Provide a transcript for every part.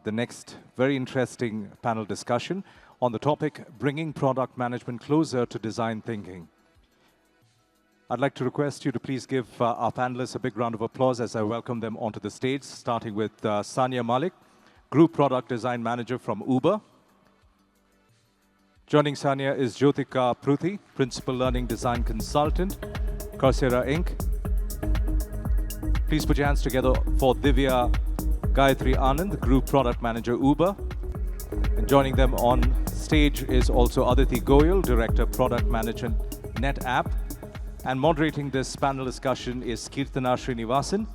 the next very interesting panel discussion on the topic, bringing product management closer to design thinking. I'd like to request you to please give our panelists a big round of applause as I welcome them onto the stage, starting with Sania Malik, Group Product Design Manager from Uber. Joining Sania is Jyotika Pruthi, Principal Learning Design Consultant, Coursera Inc. Please put your hands together for Divya Gayatri Anand, Group Product Manager, Uber. And joining them on stage is also Aditi Goyal, Director Product Management, NetApp. And moderating this panel discussion is Keerthana Srinivasan.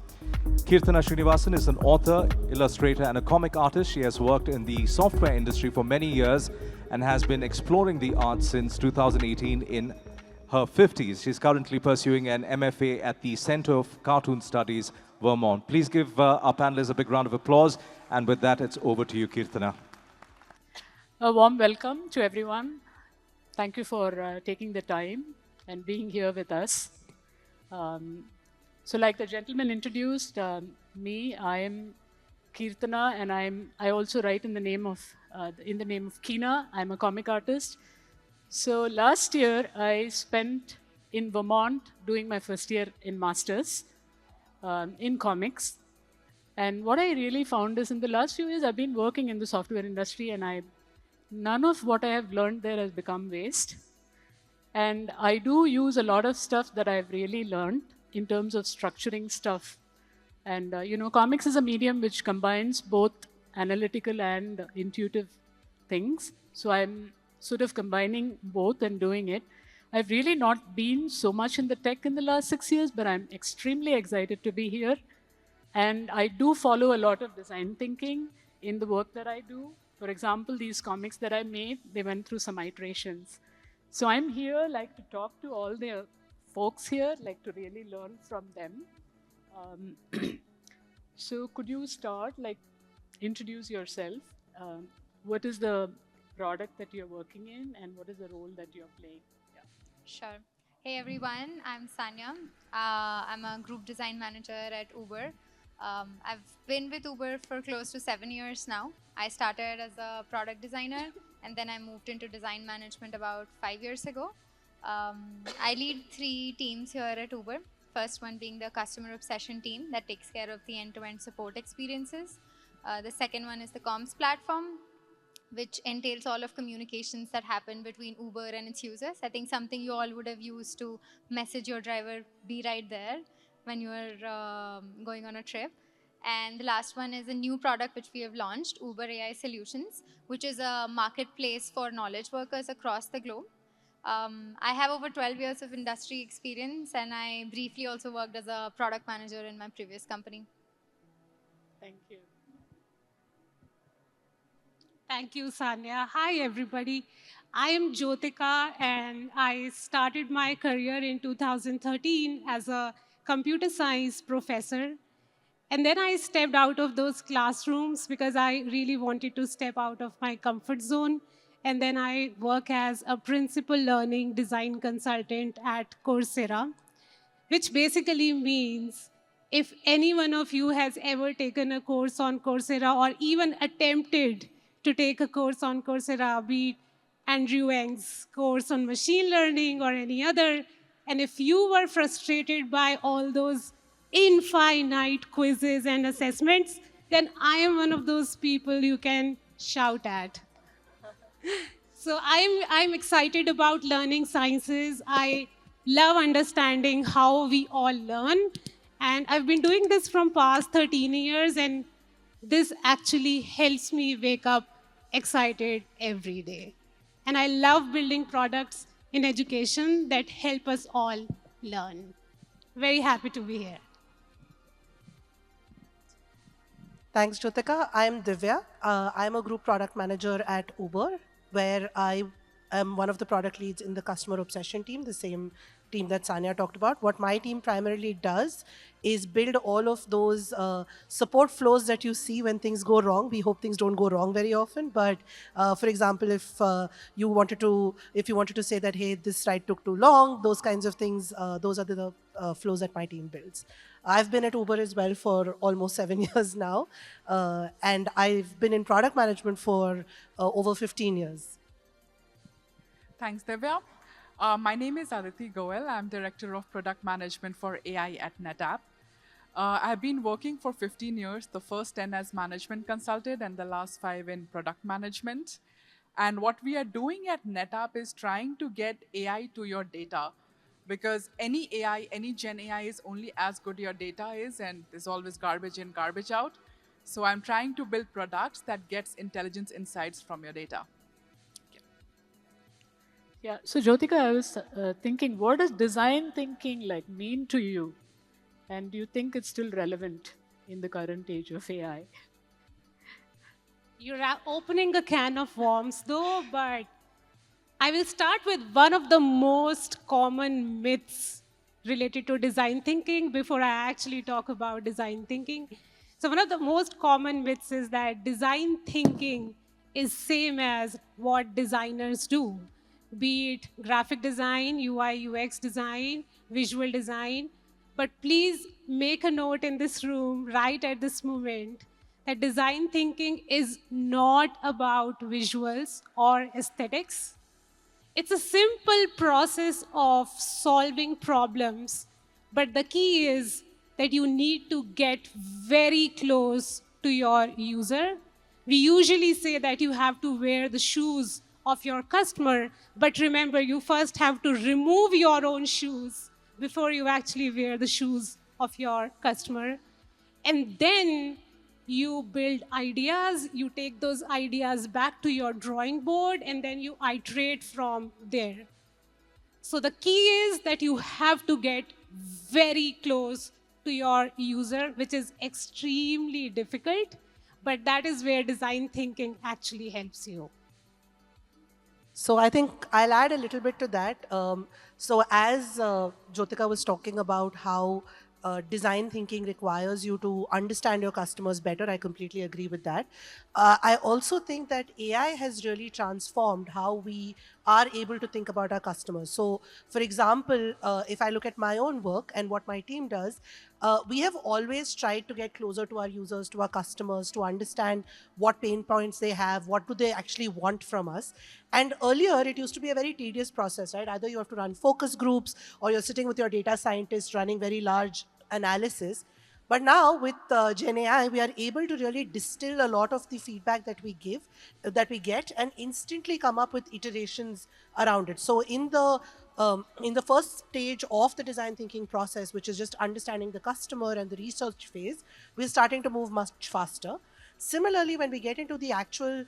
Keerthana Srinivasan is an author, illustrator, and a comic artist. She has worked in the software industry for many years and has been exploring the arts since 2018 in her 50s. She's currently pursuing an MFA at the Center of Cartoon Studies, Vermont. Please give our panelists a big round of applause. And with that, it's over to you, Keerthana. A warm welcome to everyone. Thank you for taking the time and being here with us. So like the gentleman introduced me, I am Keerthana, and I also write in the name of Keena. I'm a comic artist. So last year, I spent in Vermont doing my first year in Masters in comics. And what I really found is in the last few years, I've been working in the software industry, and none of what I have learned there has become waste. And I do use a lot of stuff that I've really learned in terms of structuring stuff. And comics is a medium which combines both analytical and intuitive things. So I'm sort of combining both and doing it. I've really not been so much in the tech in the last 6 years, but I'm extremely excited to be here. And I do follow a lot of design thinking in the work that I do. For example, these comics that I made, they went through some iterations. So I'm here like to talk to all the folks here, like to really learn from them. So could you start, like, introduce yourself? What is the product that you're working in, and what is the role that you're playing? Yeah. Sure. Hey everyone, I'm Sanya. I'm a group design manager at Uber. I've been with Uber for close to 7 years now. I started as a product designer, and then I moved into design management about 5 years ago. I lead 3 teams here at Uber. First one being the customer obsession team that takes care of the end-to-end support experiences. The second one is the comms platform, which entails all of communications that happen between Uber and its users. I think something you all would have used to message your driver, be right there when you are going on a trip. And the last one is a new product which we have launched, Uber AI Solutions, which is a marketplace for knowledge workers across the globe. I have over 12 years of industry experience, and I briefly also worked as a product manager in my previous company. Thank you. Thank you, Sanya. Hi, everybody. I am Jyotika, and I started my career in 2013 as a computer science professor. And then I stepped out of those classrooms because I really wanted to step out of my comfort zone. And then I work as a principal learning design consultant at Coursera, which basically means if any one of you has ever taken a course on Coursera or even attempted to take a course on Coursera, be it Andrew Ng's course on machine learning or any other, and if you were frustrated by all those infinite quizzes and assessments, then I am one of those people you can shout at. So I'm excited about learning sciences. I love understanding how we all learn. And I've been doing this from past 13 years, and this actually helps me wake up excited every day. And I love building products in education that help us all learn. Very happy to be here. Thanks, Jyotika. I'm Divya. I'm a group product manager at Uber, where I am one of the product leads in the customer obsession team, the same team that Sanya talked about. What my team primarily does is build all of those support flows that you see when things go wrong. We hope things don't go wrong very often, but for example, if you wanted to say that, hey, this ride took too long, those kinds of things, those are the flows that my team builds. I've been at Uber as well for almost 7 years now, and I've been in product management for over 15 years. Thanks, Divya. My name is Aditi Goel. I'm Director of Product Management for AI at NetApp. I've been working for 15 years, the first 10 as management consultant and the last 5 in product management. And what we are doing at NetApp is trying to get AI to your data, because any AI, any Gen AI is only as good your data is, and there's always garbage in, garbage out. So I'm trying to build products that gets intelligence insights from your data. Yeah, so Jyotika, I was thinking, what does design thinking like mean to you? And do you think it's still relevant in the current age of AI? You're opening a can of worms though, but I will start with one of the most common myths related to design thinking before I actually talk about design thinking. So one of the most common myths is that design thinking is same as what designers do, be it graphic design, UI, UX design, visual design. But please make a note in this room right at this moment that design thinking is not about visuals or aesthetics. It's a simple process of solving problems, but the key is that you need to get very close to your user. We usually say that you have to wear the shoes of your customer, but remember, you first have to remove your own shoes before you actually wear the shoes of your customer. And then you build ideas, you take those ideas back to your drawing board, and then you iterate from there. So the key is that you have to get very close to your user, which is extremely difficult, but that is where design thinking actually helps you. So I think I'll add a little bit to that. So as Jyotika was talking about how design thinking requires you to understand your customers better, I completely agree with that. I also think that AI has really transformed how we are able to think about our customers. So for example, if I look at my own work and what my team does, we have always tried to get closer to our users, to our customers, to understand what pain points they have, what do they actually want from us. And earlier, it used to be a very tedious process, right? Either you have to run focus groups or you're sitting with your data scientists running very large analysis. But now with Gen AI, we are able to really distill a lot of the feedback that we get, and instantly come up with iterations around it. So in the first stage of the design thinking process, which is just understanding the customer and the research phase, we're starting to move much faster. Similarly, when we get into the actual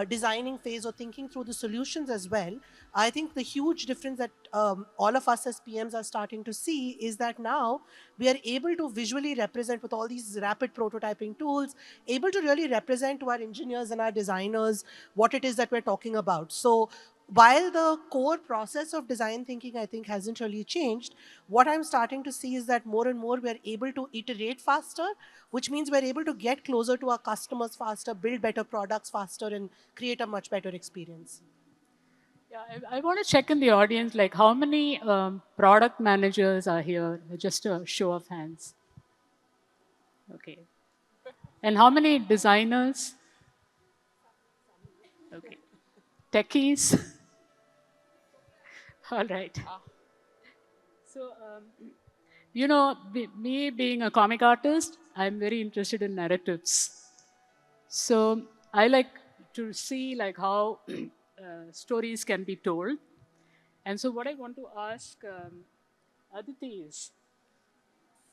designing phase or thinking through the solutions as well, I think the huge difference that all of us as PMs are starting to see is that now we are able to visually represent with all these rapid prototyping tools, able to really represent to our engineers and our designers what it is that we're talking about. So while the core process of design thinking, I think, hasn't really changed, what I'm starting to see is that more and more we're able to iterate faster, which means we're able to get closer to our customers faster, build better products faster, and create a much better experience. Yeah, I want to check in the audience, like how many product managers are here? Just a show of hands. Okay. And how many designers? Okay. Techies? All right. So, you know, me being a comic artist, I'm very interested in narratives. So I like to see like how stories can be told. And so what I want to ask Aditi is,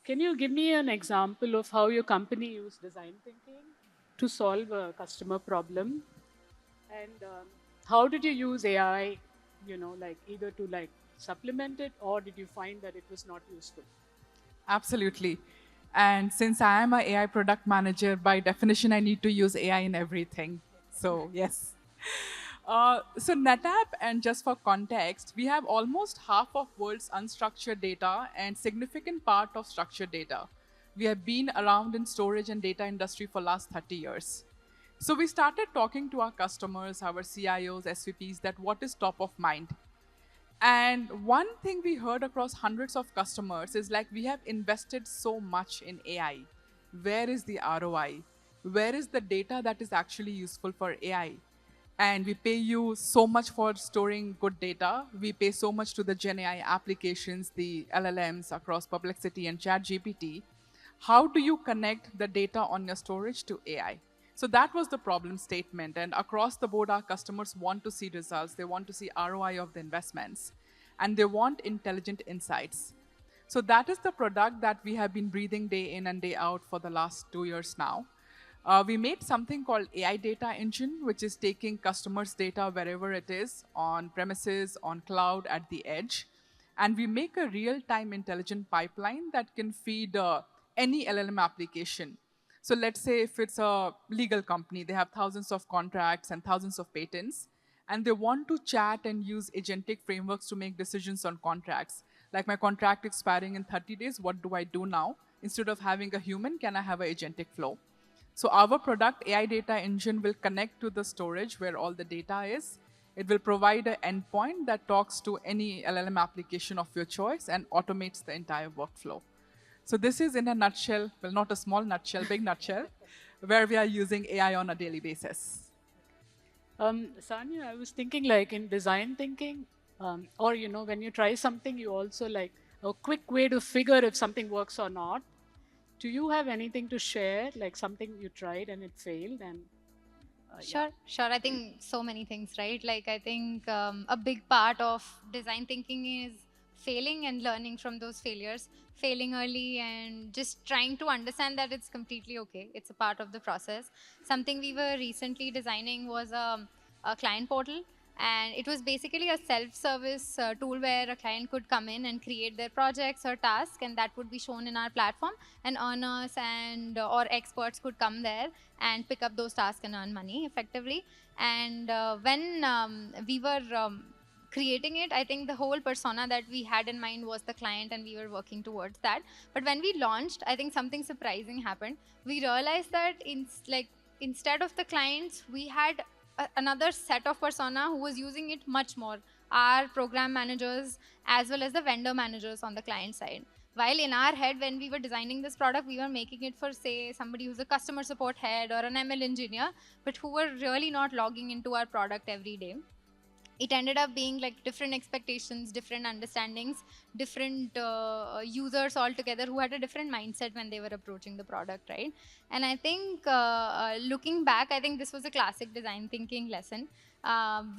can you give me an example of how your company used design thinking to solve a customer problem? And how did you use AI, you know, like either to like supplement it, or did you find that it was not useful? Absolutely. And since I am an AI product manager, by definition, I need to use AI in everything. So yes. So NetApp, and just for context, we have almost half of world's unstructured data and significant part of structured data. We have been around in storage and data industry for last 30 years. So we started talking to our customers, our CIOs, SVPs, that what is top of mind. And one thing we heard across hundreds of customers is like, we have invested so much in AI. Where is the ROI? Where is the data that is actually useful for AI? And we pay you so much for storing good data. We pay so much to the Gen AI applications, the LLMs across Perplexity and ChatGPT. How do you connect the data on your storage to AI? So that was the problem statement. And across the board, our customers want to see results. They want to see ROI of the investments. And they want intelligent insights. So that is the product that we have been breathing day in and day out for the last 2 years now. We made something called AI Data Engine, which is taking customers' data wherever it is, on premises, on cloud, at the edge. And we make a real-time intelligent pipeline that can feed any LLM application. So let's say if it's a legal company, they have thousands of contracts and thousands of patents, and they want to chat and use agentic frameworks to make decisions on contracts. Like, my contract expiring in 30 days, what do I do now? Instead of having a human, can I have an agentic flow? So our product, AI Data Engine, will connect to the storage where all the data is. It will provide an endpoint that talks to any LLM application of your choice and automates the entire workflow. So this is, in a nutshell, well, not a small nutshell, big nutshell, where we are using AI on a daily basis. Sanya, I was thinking, like, in design thinking, or when you try something, you also like a quick way to figure if something works or not. Do you have anything to share, like something you tried and it failed? And Sure. I think so many things, right? Like, I think a big part of design thinking is failing and learning from those failures, failing early and just trying to understand that it's completely okay. It's a part of the process. Something we were recently designing was a client portal, and it was basically a self-service tool where a client could come in and create their projects or tasks, and that would be shown in our platform, and earners and or experts could come there and pick up those tasks and earn money effectively. And when we were creating it, I think the whole persona that we had in mind was the client, and we were working towards that. But when we launched, I think something surprising happened. We realized that instead of the clients, we had another set of persona who was using it much more, our program managers as well as the vendor managers on the client side. While in our head, when we were designing this product, we were making it for, say, somebody who's a customer support head or an ML engineer, but who were really not logging into our product every day. It ended up being like different expectations, different understandings, different users altogether who had a different mindset when they were approaching the product, right? And I think looking back, I think this was a classic design thinking lesson.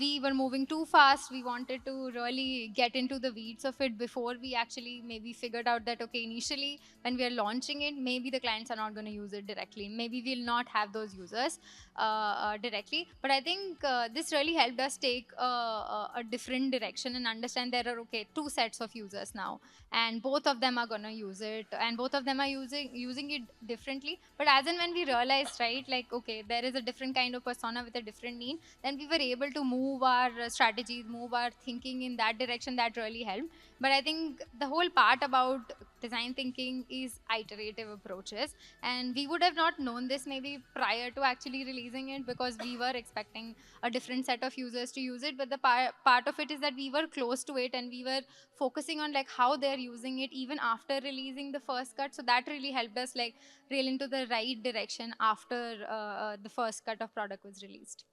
We were moving too fast. We wanted to really get into the weeds of it before we actually maybe figured out that, okay, initially when we are launching it, maybe the clients are not going to use it directly. Maybe we'll not have those users directly. But I think this really helped us take a different direction and understand there are, okay, two sets of users now, and both of them are going to use it, and both of them are using it differently. But as and when we realized, right, like, okay, there is a different kind of persona with a different need, then we were able to move our strategies, move our thinking in that direction. That really helped. But I think the whole part about design thinking is iterative approaches, and we would have not known this maybe prior to actually releasing it, because we were expecting a different set of users to use it. But the part of it is that we were close to it, and we were focusing on like how they're using it even after releasing the first cut. So that really helped us like rail into the right direction after the first cut of product was released.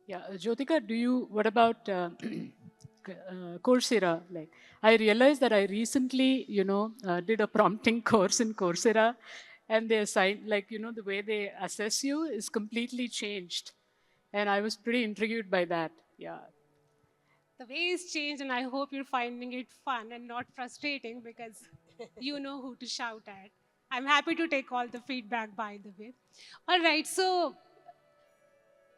yeah, Jyotika, what about Coursera? Like, I realized that I recently, did a prompting course in Coursera, and they assigned, like, the way they assess you is completely changed. And I was pretty intrigued by that. Yeah. The way is changed, and I hope you're finding it fun and not frustrating, because you know who to shout at. I'm happy to take all the feedback, by the way. All right, so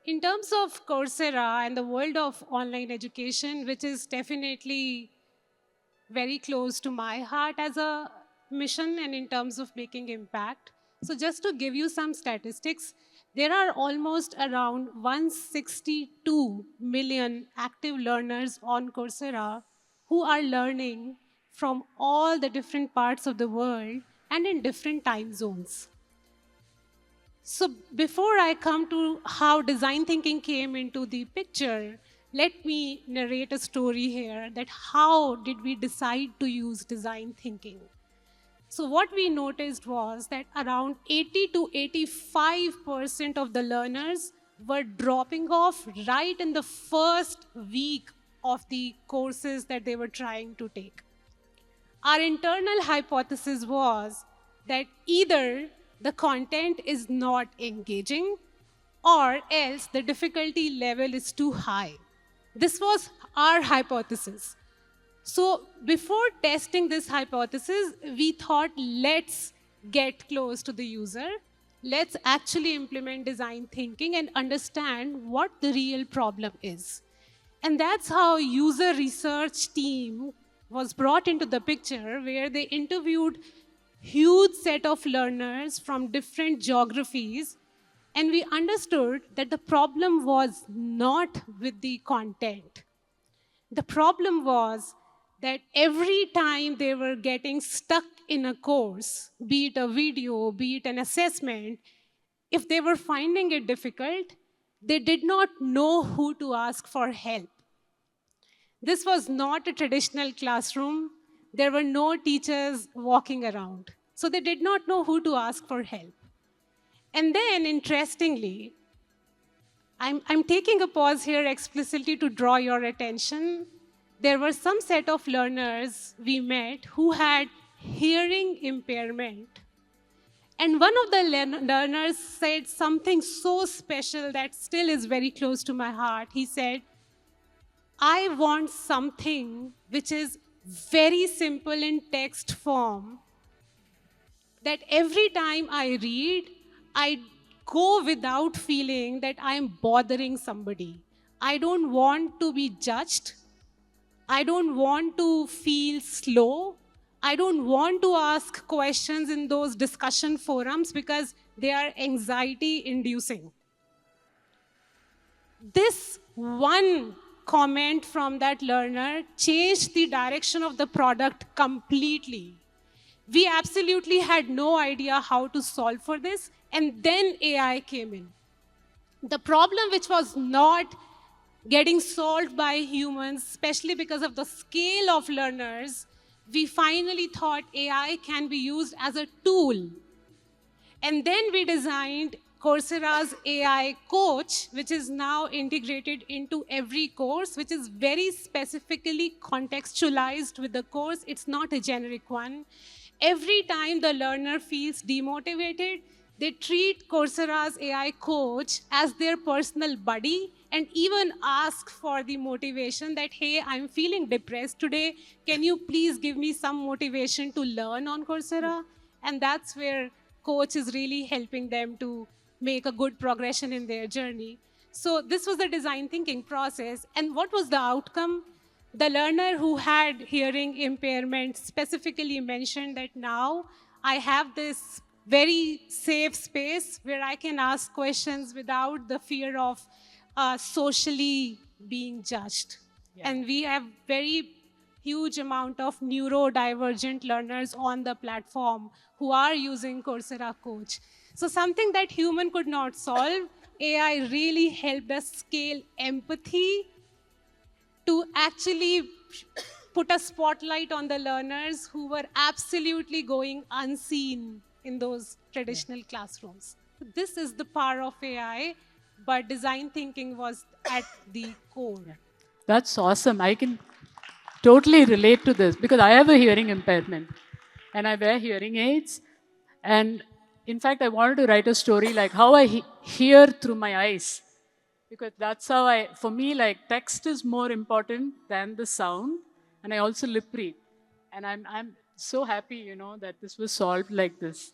in terms of Coursera and the world of online education, which is definitely very close to my heart as a mission and in terms of making impact. So just to give you some statistics, There are almost around 162 million active learners on Coursera who are learning from all the different parts of the world and in different time zones. So before I come to how design thinking came into the picture, let me narrate a story here that how did we decide to use design thinking. So what we noticed was that around 80 to 85% of the learners were dropping off right in the first week of the courses that they were trying to take. Our internal hypothesis was that either the content is not engaging or else the difficulty level is too high. This was our hypothesis. So before testing this hypothesis, we thought, let's get close to the user. Let's actually implement design thinking and understand what the real problem is. And that's how user research team was brought into the picture, where they interviewed huge set of learners from different geographies, and we understood that the problem was not with the content. The problem was that every time they were getting stuck in a course, be it a video, be it an assessment, if they were finding it difficult, they did not know who to ask for help. This was not a traditional classroom. There were no teachers walking around. So they did not know who to ask for help. And then, interestingly, I'm taking a pause here explicitly to draw your attention. There were some set of learners we met who had hearing impairment. And one of the learners said something so special that still is very close to my heart. He said, I want something which is very simple in text form, that every time I read, I go without feeling that I am bothering somebody. I don't want to be judged. I don't want to feel slow. I don't want to ask questions in those discussion forums because they are anxiety-inducing. This one comment from that learner changed the direction of the product completely. We absolutely had no idea how to solve for this, and then AI came in. The problem which was not getting solved by humans, especially because of the scale of learners, we finally thought AI can be used as a tool. And then we designed Coursera's AI Coach, which is now integrated into every course, which is very specifically contextualized with the course. It's not a generic one. Every time the learner feels demotivated, they treat Coursera's AI Coach as their personal buddy and even ask for the motivation that, hey, I'm feeling depressed today. Can you please give me some motivation to learn on Coursera? And that's where Coach is really helping them to make a good progression in their journey. So this was the design thinking process. And what was the outcome? The learner who had hearing impairment specifically mentioned that now I have this very safe space where I can ask questions without the fear of socially being judged. Yeah. And we have very huge amount of neurodivergent learners on the platform who are using Coursera Coach. So something that human could not solve, AI really helped us scale empathy to actually put a spotlight on the learners who were absolutely going unseen in those traditional classrooms. This is the power of AI, but design thinking was at the core. That's awesome. I can totally relate to this because I have a hearing impairment and I wear hearing aids. And in fact, I wanted to write a story like how I hear through my eyes, because that's how for me, like text is more important than the sound. And I also lip read. And I'm so happy, you know, that this was solved like this.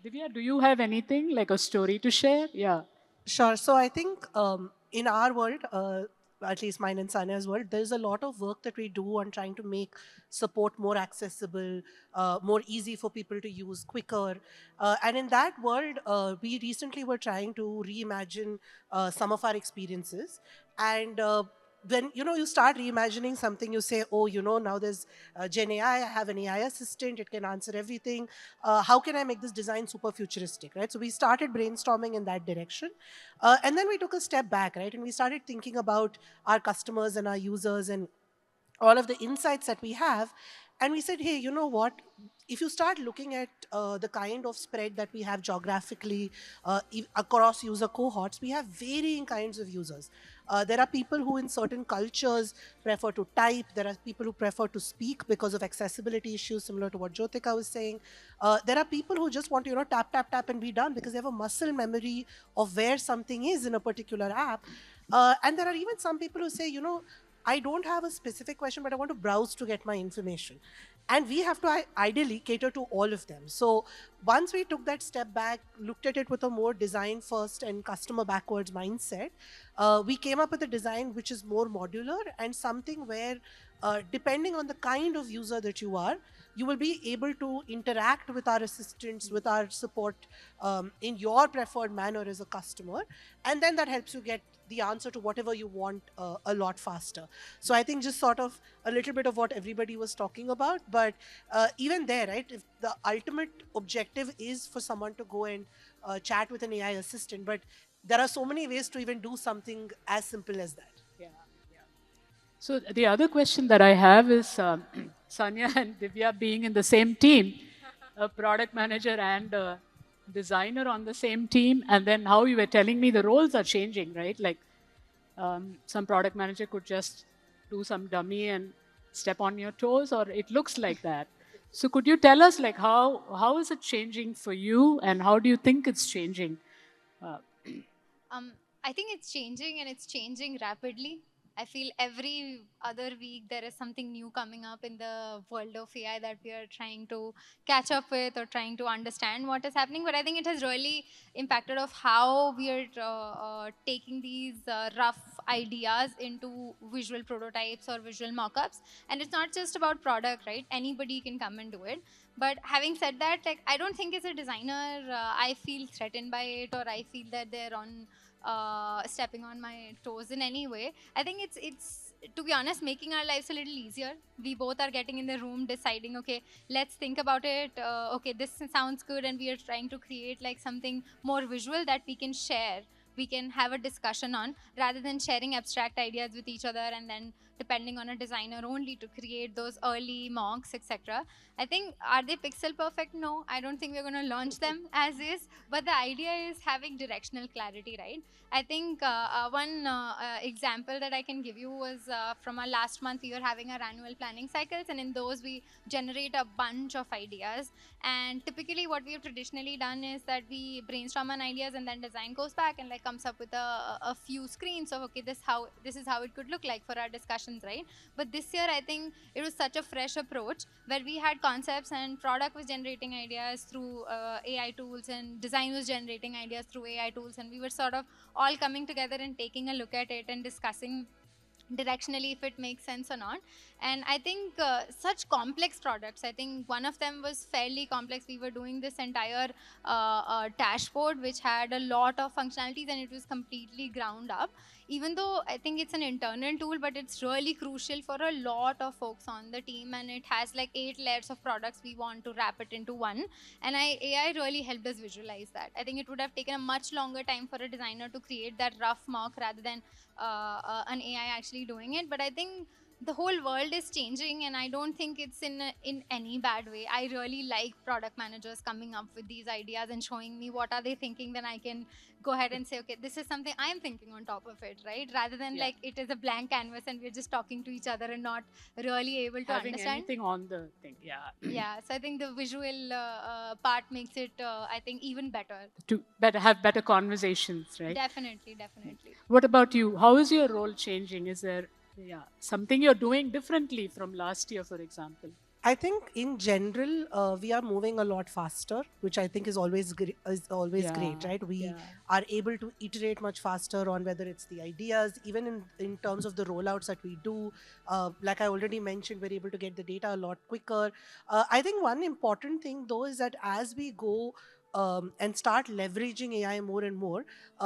Divya, do you have anything like a story to share? Yeah. Sure. So I think in our world, at least mine and Sania's world, there's a lot of work that we do on trying to make support more accessible, more easy for people to use, quicker. And in that world, we recently were trying to reimagine some of our experiences. And when you start reimagining something, you say, oh, now there's Gen AI, I have an AI assistant, it can answer everything. How can I make this design super futuristic, right? So we started brainstorming in that direction. And then we took a step back, right? And we started thinking about our customers and our users and all of the insights that we have. And we said, hey, you know what? If you start looking at the kind of spread that we have geographically across user cohorts, we have varying kinds of users. There are people who in certain cultures prefer to type. There are people who prefer to speak because of accessibility issues, similar to what Jyotika was saying. There are people who just want to, tap, tap, tap and be done because they have a muscle memory of where something is in a particular app. And there are even some people who say, I don't have a specific question, but I want to browse to get my information. And we have to ideally cater to all of them. So once we took that step back, looked at it with a more design first and customer backwards mindset, we came up with a design which is more modular and something where depending on the kind of user that you are, you will be able to interact with our assistants, with our support in your preferred manner as a customer. And then that helps you get the answer to whatever you want a lot faster. So I think just sort of a little bit of what everybody was talking about, but even there, right, if the ultimate objective is for someone to go and chat with an AI assistant, but there are so many ways to even do something as simple as that. Yeah. So the other question that I have is, Sanya and Divya being in the same team, a product manager and a designer on the same team, and then how you were telling me the roles are changing, right? Like some product manager could just do some dummy and step on your toes, or it looks like that. So could you tell us, like, how is it changing for you, and how do you think it's changing? I think it's changing, and it's changing rapidly. I feel every other week there is something new coming up in the world of AI that we are trying to catch up with or trying to understand what is happening. But I think it has really impacted of how we are taking these rough ideas into visual prototypes or visual mockups. And it's not just about product, right? Anybody can come and do it. But having said that, like, I don't think as a designer I feel threatened by it, or I feel that they're on stepping on my toes in any way. I think it's to be honest, making our lives a little easier. We both are getting in the room deciding, okay, let's think about it. Okay, this sounds good, and we are trying to create like something more visual that we can share, we can have a discussion on, rather than sharing abstract ideas with each other and then depending on a designer only to create those early mocks, etc. I think, are they pixel perfect? No, I don't think we're going to launch them as is, but the idea is having directional clarity, right? I think one example that I can give you was from our last month, we were having our annual planning cycles, and in those we generate a bunch of ideas. And typically what we have traditionally done is that we brainstorm on ideas, and then design goes back and like comes up with a few screens of, okay, this is how it could look like for our discussions, right? But this year I think it was such a fresh approach where we had concepts and product was generating ideas through AI tools, and design was generating ideas through AI tools, and we were sort of all coming together and taking a look at it and discussing directionally if it makes sense or not. And I think such complex products, I think one of them was fairly complex. We were doing this entire dashboard which had a lot of functionalities, and it was completely ground up. Even though I think it's an internal tool, but it's really crucial for a lot of folks on the team, and it has like 8 layers of products we want to wrap it into one. And AI really helped us visualize that. I think it would have taken a much longer time for a designer to create that rough mock rather than an AI actually doing it. But I think the whole world is changing, and I don't think it's in any bad way. I really like product managers coming up with these ideas and showing me what are they thinking. Then I can go ahead and say, okay, this is something I'm thinking on top of it, right? Rather than like it is a blank canvas and we're just talking to each other and not really able to Having understand anything on the thing, yeah. So I think the visual part makes it I think even better. To have better conversations, right? Definitely. What about you? How is your role changing? Is there something you're doing differently from last year, for example? I think in general, we are moving a lot faster, which I think is always great, Yeah, right? We yeah. are able to iterate much faster on whether it's the ideas, even in terms of the rollouts that we do. Like I already mentioned, we're able to get the data a lot quicker. I think one important thing though is that as we go and start leveraging AI more and more,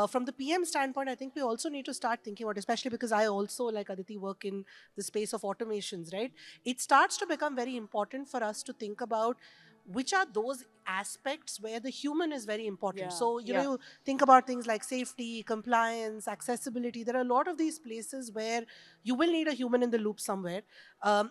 from the PM standpoint, I think we also need to start thinking about, especially because I also, like Aditi, work in the space of automations, right? It starts to become very important for us to think about which are those aspects where the human is very important. Yeah, So, yeah. you think about things like safety, compliance, accessibility. There are a lot of these places where you will need a human in the loop somewhere.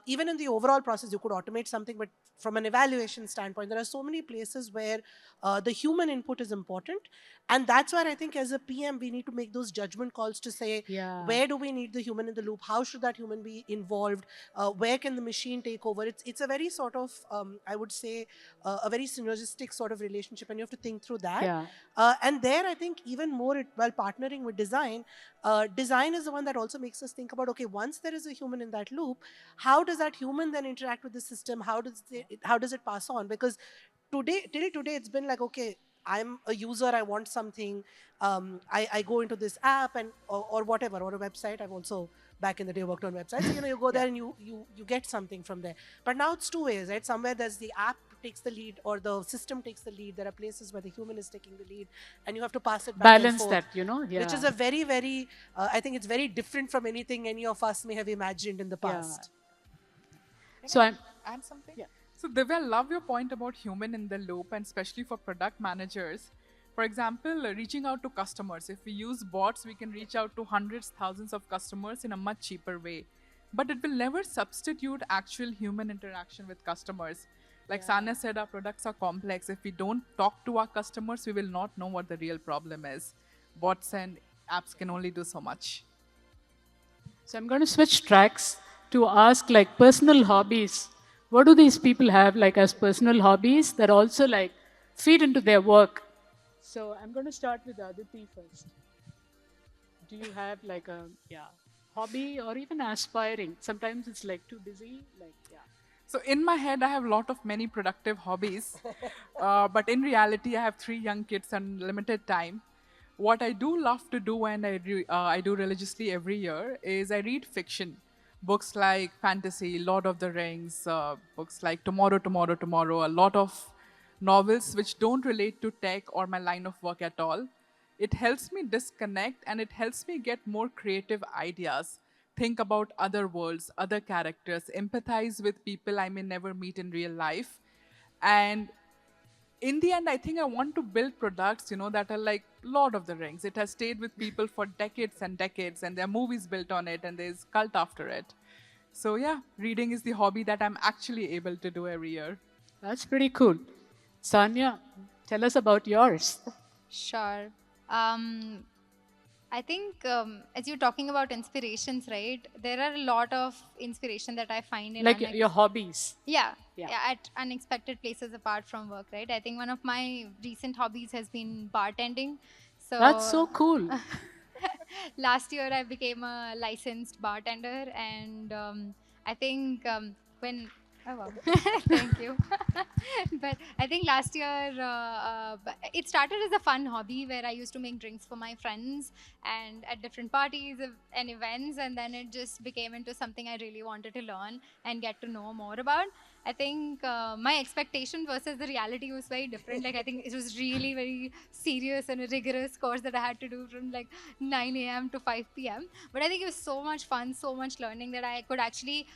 Even in the overall process, you could automate something, but from an evaluation standpoint, there are so many places where the human input is important. And that's where I think as a PM, we need to make those judgment calls to say, Yeah. where do we need the human in the loop? How should that human be involved? Where can the machine take over? It's a very sort of I would say a very synergistic sort of relationship, and you have to think through that. Yeah. And there, I think even more while partnering with design, design is the one that also makes us think about, okay, once there is a human in that loop, how does that human then interact with the system? How does it pass on? Because till today, it's been like, okay, I'm a user, I want something. I go into this app and or whatever, or a website. I've also back in the day worked on websites. So, you go Yeah. there and you get something from there. But now it's two ways, right? Somewhere there's the app takes the lead or the system takes the lead. There are places where the human is taking the lead, and you have to pass it back and Balance forth. that, yeah. Which is a very, very, I think it's very different from anything any of us may have imagined in the Yeah. past. So I'm, Add something? yeah. So Divya, I love your point about human in the loop, and especially for product managers. For example, reaching out to customers. If we use bots, we can reach out to hundreds, thousands of customers in a much cheaper way. But it will never substitute actual human interaction with customers. Like Sanya said, our products are complex. If we don't talk to our customers, we will not know what the real problem is. Bots and apps can only do so much. So I'm going to switch tracks to ask like personal hobbies. What do these people have like as personal hobbies that also like feed into their work? So I'm going to start with Aditi first. Do you have like a hobby or even aspiring? Sometimes it's like too busy, like yeah. So in my head, I have a lot of many productive hobbies, but in reality, I have 3 young kids and limited time. What I do love to do, and I do religiously every year, is I read fiction, books like fantasy, Lord of the Rings, books like Tomorrow, Tomorrow, Tomorrow, a lot of novels which don't relate to tech or my line of work at all. It helps me disconnect and it helps me get more creative ideas, think about other worlds, other characters, empathize with people I may never meet in real life. And in the end, I think I want to build products, that are like Lord of the Rings. It has stayed with people for decades and decades, and there are movies built on it, and there's cult after it. So yeah, reading is the hobby that I'm actually able to do every year. That's pretty cool. Sanya, tell us about yours. Sure. I think as you're talking about inspirations, right? There are a lot of inspiration that I find in Like your hobbies. yeah, Yeah. yeah, at unexpected places apart from work, right? I think one of my recent hobbies has been bartending. So That's so cool. last year I became a licensed bartender, and I think when oh wow, thank you. But I think last year it started as a fun hobby where I used to make drinks for my friends and at different parties and events, and then it just became into something I really wanted to learn and get to know more about. I think my expectation versus the reality was very different. Like I think it was really very serious and a rigorous course that I had to do from like 9 a.m. to 5 p.m. But I think it was so much fun, so much learning that I could actually,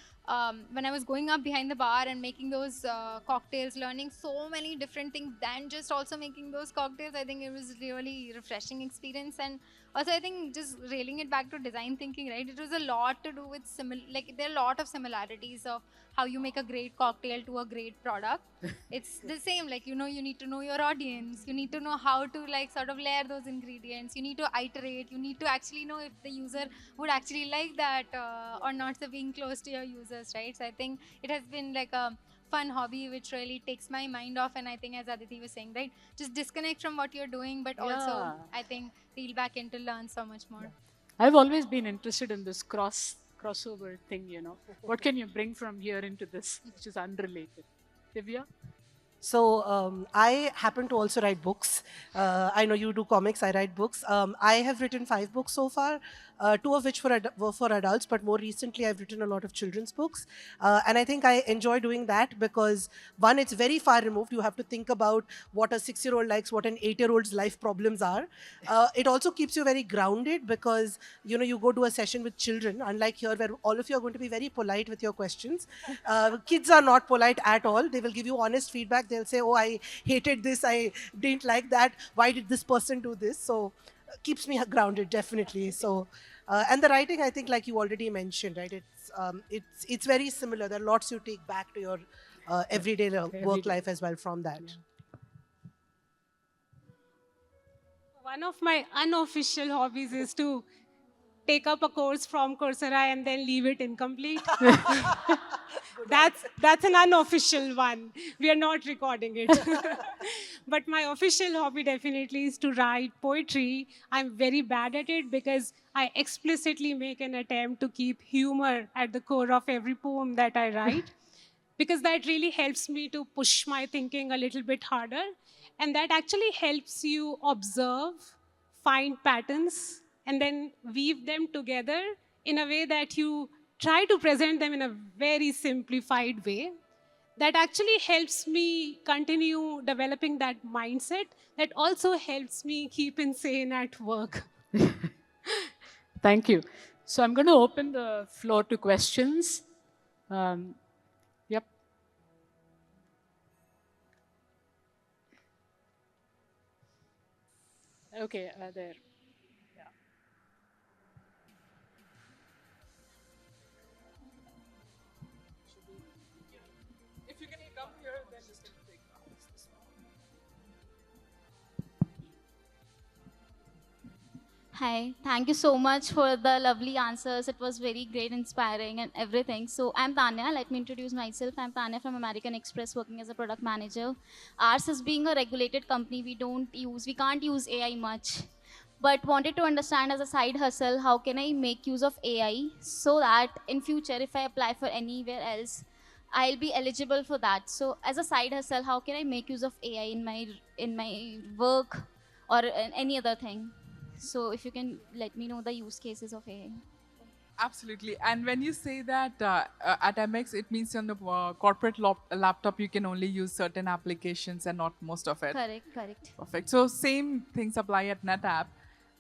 when I was going up behind the bar and making those cocktails, learning so many different things than just also making those cocktails. I think it was really refreshing experience. And also I think just railing it back to design thinking, right? It was a lot to do with like there are a lot of similarities of how you make a great cocktail to a great product. It's the same, like you need to know your audience, you need to know how to like sort of layer those ingredients, you need to iterate, you need to actually know if the user would actually like that or not, so being close to your users, right? So I think it has been like a fun hobby which really takes my mind off, and I think as Aditi was saying, right, just disconnect from what you're doing, but also Yeah. I think reel back in to learn so much more. I've always been interested in this crossover thing, you know. What can you bring from here into this, which is unrelated? Divya? So I happen to also write books. I know you do comics. I write books. I have written 5 books so far, 2 of which were for adults, but more recently I've written a lot of children's books. And I think I enjoy doing that because one, it's very far removed. You have to think about what a 6-year-old likes, what an 8-year-old's life problems are. It also keeps you very grounded because you go to a session with children, unlike here where all of you are going to be very polite with your questions. Kids are not polite at all. They will give you honest feedback. They'll say, oh, I hated this, I didn't like that, why did this person do this? So keeps me grounded, definitely. So and the writing, I think, like you already mentioned, right, it's very similar. There are lots you take back to your everyday work life as well from that. One of my unofficial hobbies is to take up a course from Coursera and then leave it incomplete. That's an unofficial one. We are not recording it. But my official hobby definitely is to write poetry. I'm very bad at it because I explicitly make an attempt to keep humor at the core of every poem that I write, because that really helps me to push my thinking a little bit harder. And that actually helps you observe, find patterns, and then weave them together in a way that you try to present them in a very simplified way. That actually helps me continue developing that mindset that also helps me keep insane at work. Thank you. So I'm going to open the floor to questions. Yep. Okay, there. If you can come here, then just take this one. Hi, thank you so much for the lovely answers. It was very great, inspiring, and everything. So, I'm Tanya. Let me introduce myself. I'm Tanya from American Express, working as a product manager. Ours is being a regulated company. We can't use AI much, but wanted to understand as a side hustle, how can I make use of AI so that in future, if I apply for anywhere else, I'll be eligible for that. So, as a side hustle, how can I make use of AI in my work or in any other thing? So if you can let me know the use cases of AI. Absolutely. And when you say that at MX, it means on the corporate laptop, you can only use certain applications and not most of it. Correct. Perfect. So same things apply at NetApp.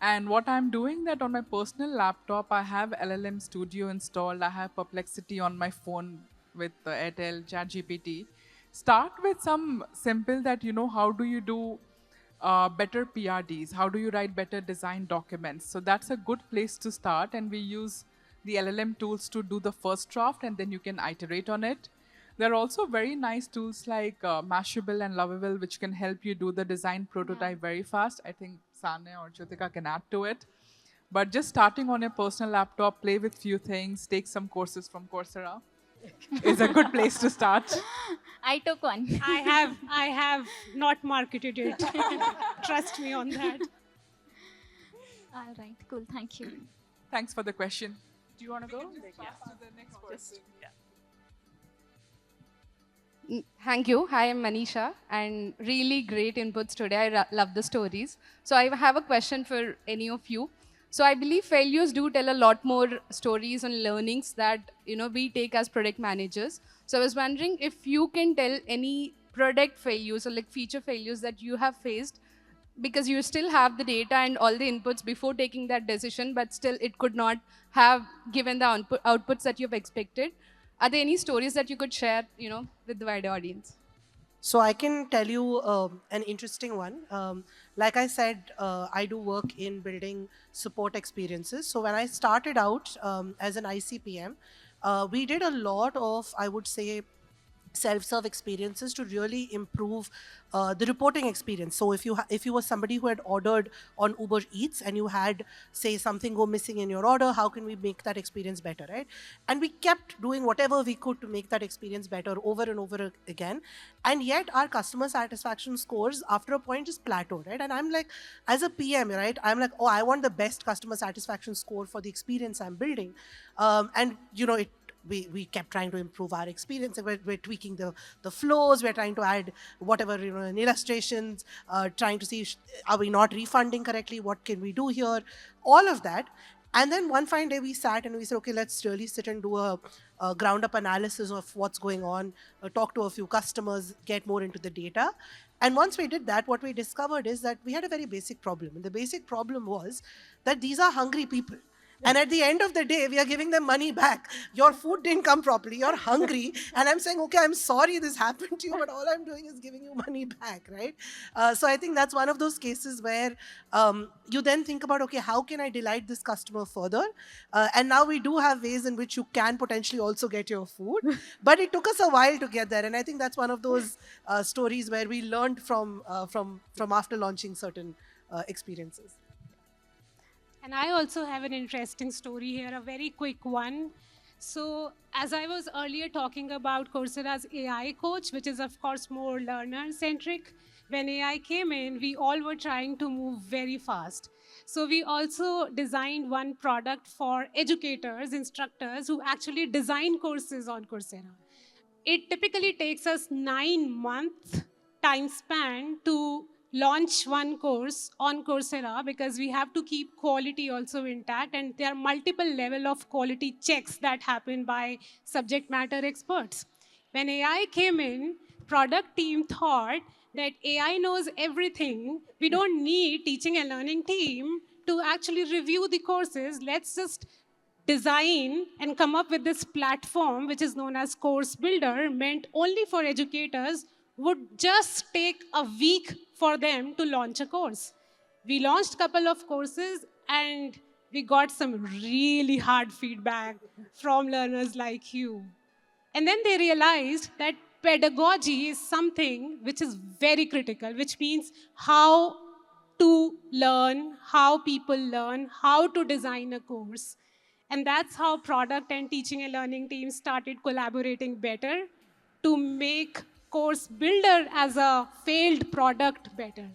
And what I'm doing that on my personal laptop, I have LLM Studio installed. I have Perplexity on my phone with Airtel, ChatGPT. Start with some simple that, how do you do better PRDs? How do you write better design documents? So that's a good place to start. And we use the LLM tools to do the first draft, and then you can iterate on it. There are also very nice tools like Mashable and Lovable, which can help you do the design prototype very fast. I think Sanya or Jyotika can add to it. But just starting on your personal laptop, play with few things, take some courses from Coursera is a good place to start. I took one. I have not marketed it. Trust me on that. All right, cool. Thank you. Thanks for the question. Do you want to go? Pass to the next person. Thank you. Hi, I'm Manisha, and really great inputs today. I love the stories. So I have a question for any of you. So I believe failures do tell a lot more stories and learnings that we take as product managers. So I was wondering if you can tell any product failures or like feature failures that you have faced, because you still have the data and all the inputs before taking that decision, but still it could not have given the outputs that you've expected. Are there any stories that you could share, with the wider audience? So I can tell you an interesting one. Like I said, I do work in building support experiences. So when I started out as an ICPM, we did a lot of, I would say, self-serve experiences to really improve the reporting experience. So if you were somebody who had ordered on Uber Eats and you had, say, something go missing in your order, how can we make that experience better, right? And we kept doing whatever we could to make that experience better over and over again. And yet our customer satisfaction scores after a point just plateaued, right? And I'm like, as a PM, right, I'm like, oh, I want the best customer satisfaction score for the experience I'm building. And we kept trying to improve our experience. We're tweaking the flows. We're trying to add whatever, in illustrations, trying to see, are we not refunding correctly? What can we do here? All of that. And then one fine day we sat and we said, okay, let's really sit and do a ground up analysis of what's going on, talk to a few customers, get more into the data. And once we did that, what we discovered is that we had a very basic problem. And the basic problem was that these are hungry people. And at the end of the day, we are giving them money back. Your food didn't come properly. You're hungry. And I'm saying, okay, I'm sorry this happened to you, but all I'm doing is giving you money back, right? So I think that's one of those cases where you then think about, okay, how can I delight this customer further? And now we do have ways in which you can potentially also get your food. But it took us a while to get there. And I think that's one of those stories where we learned from after launching certain experiences. And I also have an interesting story here, a very quick one. So as I was earlier talking about Coursera's AI coach, which is of course more learner-centric, when AI came in, we all were trying to move very fast. So we also designed one product for educators, instructors who actually design courses on Coursera. It typically takes us 9-month time span to launch one course on Coursera because we have to keep quality also intact, and there are multiple level of quality checks that happen by subject matter experts. When AI came in, product team thought that AI knows everything. We don't need teaching and learning team to actually review the courses. Let's just design and come up with this platform, which is known as Course Builder, meant only for educators, would just take a week for them to launch a course. We launched a couple of courses and we got some really hard feedback from learners like you. And then they realized that pedagogy is something which is very critical, which means how to learn, how people learn, how to design a course. And that's how product and teaching and learning teams started collaborating better to make Course Builder as a failed product better.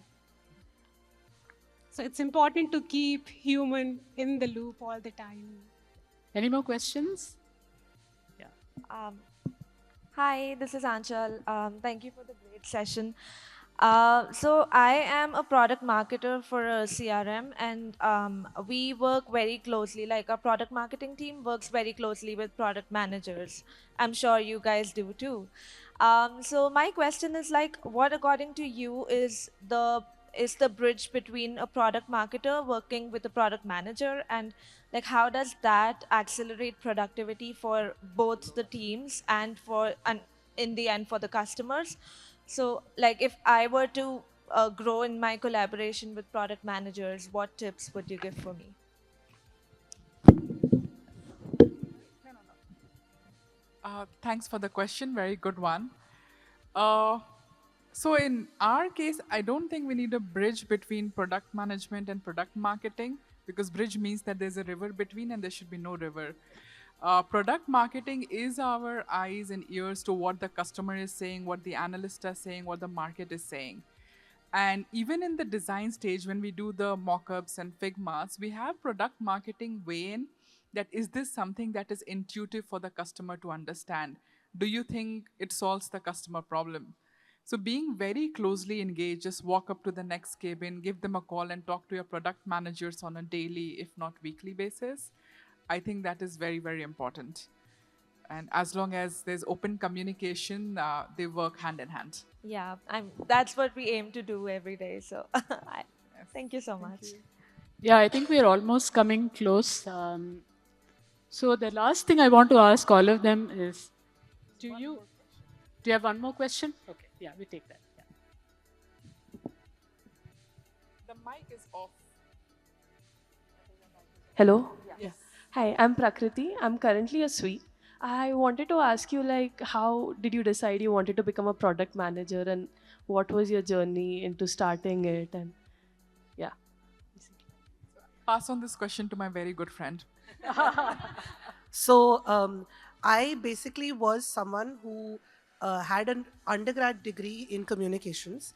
So it's important to keep human in the loop all the time. Any more questions? Yeah. Hi, this is Anchal. Thank you for the great session. So I am a product marketer for a CRM, and we work very closely, like our product marketing team works very closely with product managers. I'm sure you guys do too. So my question is, like, what according to you is the bridge between a product marketer working with a product manager, and like how does that accelerate productivity for both the teams and in the end for the customers? So like if I were to grow in my collaboration with product managers, what tips would you give for me? Thanks for the question. Very good one. So in our case, I don't think we need a bridge between product management and product marketing, because bridge means that there's a river between and there should be no river. Product marketing is our eyes and ears to what the customer is saying, what the analysts are saying, what the market is saying. And even in the design stage, when we do the mock-ups and Figmas, we have product marketing weigh in that is this something that is intuitive for the customer to understand? Do you think it solves the customer problem? So being very closely engaged, just walk up to the next cabin, give them a call and talk to your product managers on a daily, if not weekly basis. I think that is very, very important. And as long as there's open communication, they work hand in hand. Yeah, that's what we aim to do every day. So thank you so much. Yeah, I think we're almost coming close. So the last thing I want to ask all of them is, do you have one more question? Okay, yeah, we take that. Yeah. The mic is off. Hello? Yes. Hi, I'm Prakriti. I'm currently a SWE. I wanted to ask you, like, how did you decide you wanted to become a product manager, and what was your journey into starting it? And yeah. Pass on this question to my very good friend. So I basically was someone who had an undergrad degree in communications,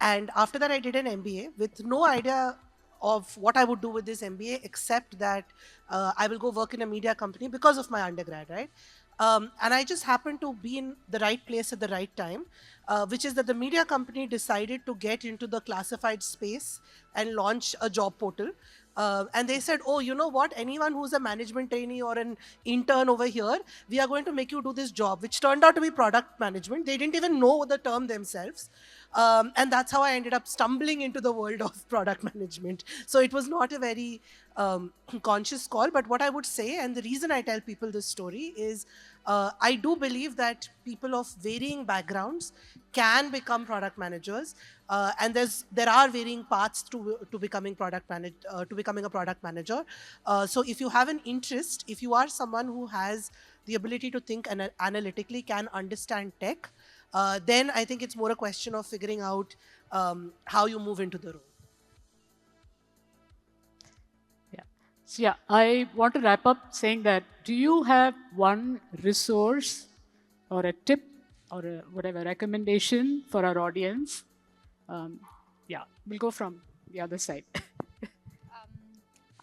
and after that I did an MBA with no idea of what I would do with this MBA, except that I will go work in a media company because of my undergrad, right? And I just happened to be in the right place at the right time, which is that the media company decided to get into the classified space and launch a job portal. And they said, oh, you know what? Anyone who's a management trainee or an intern over here, we are going to make you do this job, which turned out to be product management. They didn't even know the term themselves. And that's how I ended up stumbling into the world of product management. So it was not a very conscious call. But what I would say, and the reason I tell people this story is, I do believe that people of varying backgrounds can become product managers, and there are varying paths to becoming a product manager. So if you have an interest, if you are someone who has the ability to think analytically, can understand tech, then I think it's more a question of figuring out how you move into the role. So yeah, I want to wrap up saying that, do you have one resource or a tip or a whatever recommendation for our audience? Yeah, we'll go from the other side.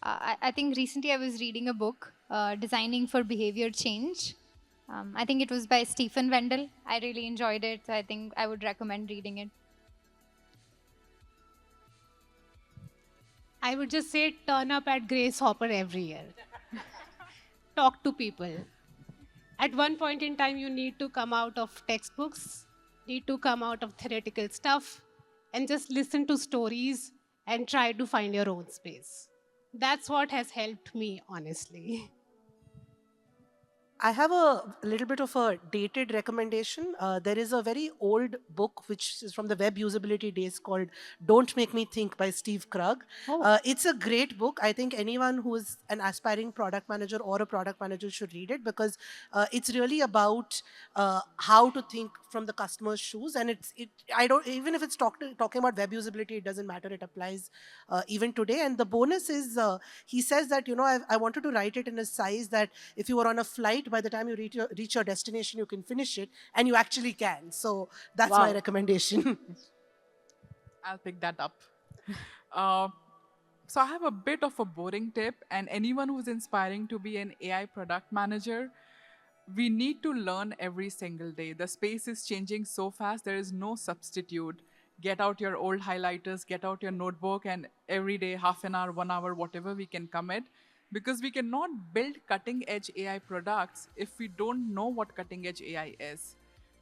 I think recently I was reading a book, Designing for Behavior Change. I think it was by Stephen Wendell. I really enjoyed it, so I think I would recommend reading it. I would just say turn up at Grace Hopper every year. Talk to people. At one point in time, you need to come out of textbooks, need to come out of theoretical stuff, and just listen to stories and try to find your own space. That's what has helped me, honestly. I have a little bit of a dated recommendation. There is a very old book which is from the web usability days called Don't Make Me Think by Steve Krug. It's a great book. I think anyone who is an aspiring product manager or a product manager should read it, because it's really about how to think from the customer's shoes. And even if it's talking about web usability, it doesn't matter. It applies even today. And the bonus is, he says that, I wanted to write it in a size that if you were on a flight, by the time you reach your destination, you can finish it, and you actually can. So that's my recommendation. I'll pick that up. So I have a bit of a boring tip, and anyone who's inspiring to be an AI product manager, we need to learn every single day. The space is changing so fast, there is no substitute. Get out your old highlighters, get out your notebook, and every day, half an hour, 1 hour, whatever we can commit. Because we cannot build cutting-edge AI products if we don't know what cutting-edge AI is.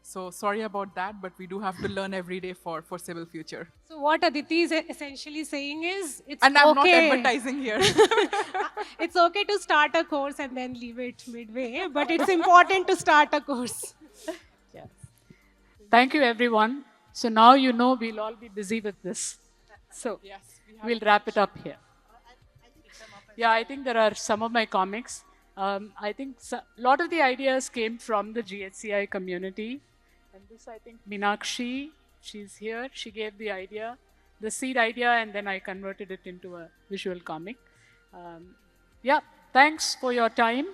So sorry about that, but we do have to learn every day for foreseeable future. So what Aditi is essentially saying is, it's and I'm not advertising here. It's okay to start a course and then leave it midway, but it's important to start a course. Yes. Thank you, everyone. So now we'll all be busy with this. So yes, we'll wrap it up here. Yeah, I think there are some of my comics. I think a lot of the ideas came from the GHCI community. And this, I think, Meenakshi, she's here. She gave the idea, the seed idea, and then I converted it into a visual comic. Yeah, thanks for your time.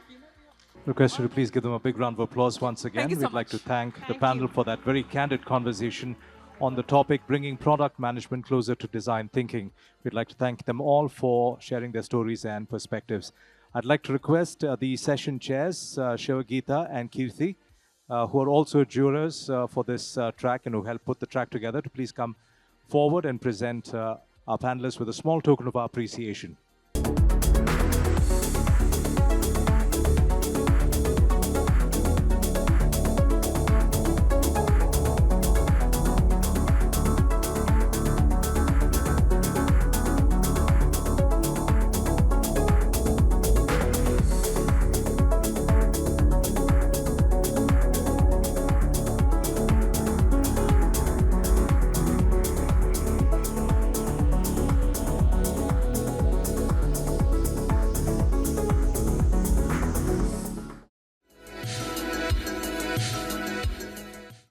Request you to please give them a big round of applause once again. Thank you so We'd like to much. thank the panel for that very candid conversation on the topic, bringing product management closer to design thinking. We'd like to thank them all for sharing their stories and perspectives. I'd like to request the session chairs, Shivageeta and Kirti, who are also jurors for this track and who helped put the track together, to please come forward and present our panelists with a small token of our appreciation.